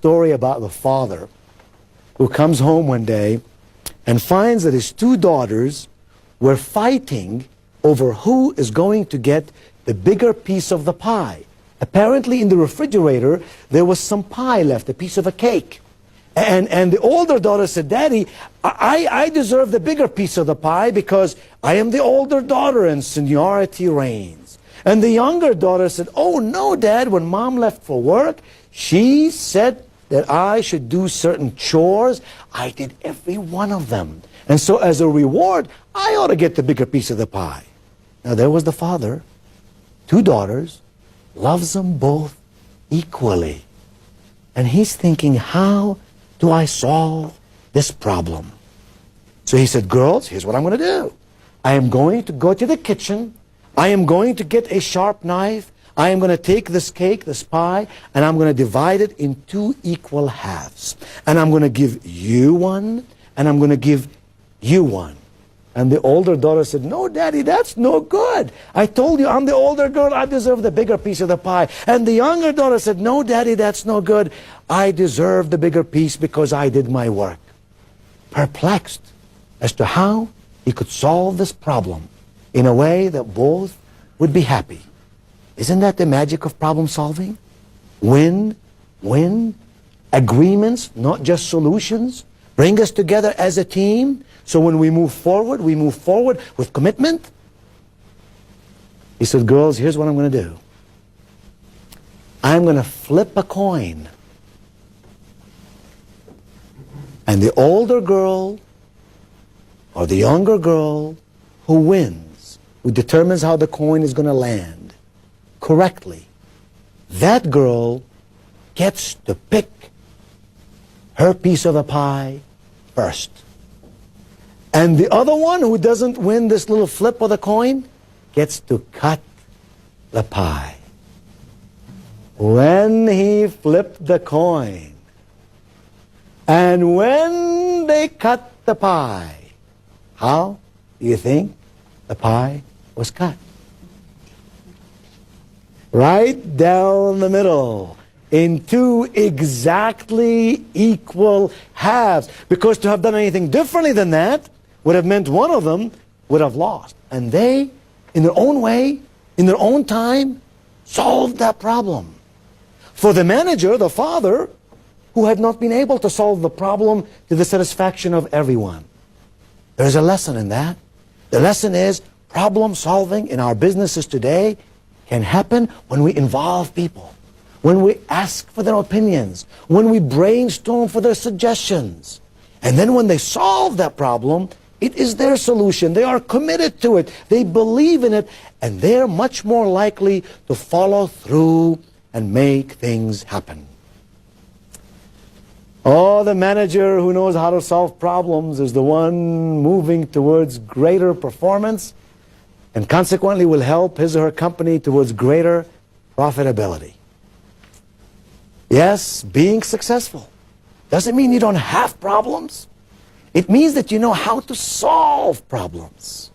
story about the father who comes home one day and finds that his two daughters were fighting over who is going to get the bigger piece of the pie. Apparently in the refrigerator there was some pie left, a piece of a cake. And the older daughter said, Daddy, I deserve the bigger piece of the pie because I am the older daughter and seniority reigns. And the younger daughter said, oh no, Dad, when Mom left for work, she said that I should do certain chores. I did every one of them. And so as a reward, I ought to get the bigger piece of the pie. Now there was the father, two daughters, loves them both equally. And he's thinking, how do I solve this problem? So he said, girls, here's what I'm going to do. I am going to go to the kitchen. I am going to get a sharp knife. I am going to take this cake, this pie, and I'm going to divide it in two equal halves. And I'm going to give you one, and I'm going to give you one. And the older daughter said, no, Daddy, that's no good. I told you I'm the older girl. I deserve the bigger piece of the pie. And the younger daughter said, no, Daddy, that's no good. I deserve the bigger piece because I did my work. Perplexed as to how he could solve this problem in a way that both would be happy. Isn't that the magic of problem solving? Win, win, agreements, not just solutions. Bring us together as a team. So when we move forward with commitment. He said, girls, here's what I'm going to do. I'm going to flip a coin. And the older girl or the younger girl who wins, who determines how the coin is going to land correctly, that girl gets to pick her piece of the pie first. And the other one who doesn't win this little flip of the coin gets to cut the pie. When he flipped the coin, and when they cut the pie, how do you think the pie was cut? Right down the middle, in two exactly equal halves. Because to have done anything differently than that would have meant one of them would have lost. And they, in their own way, in their own time, solved that problem. For the manager, the father, who had not been able to solve the problem to the satisfaction of everyone. There's a lesson in that. The lesson is problem solving in our businesses today can happen when we involve people, when we ask for their opinions, when we brainstorm for their suggestions. And then when they solve that problem, it is their solution. They are committed to it. They believe in it. And they're much more likely to follow through and make things happen. Oh, the manager who knows how to solve problems is the one moving towards greater performance and consequently will help his or her company towards greater profitability. Yes, being successful doesn't mean you don't have problems. It means that you know how to solve problems.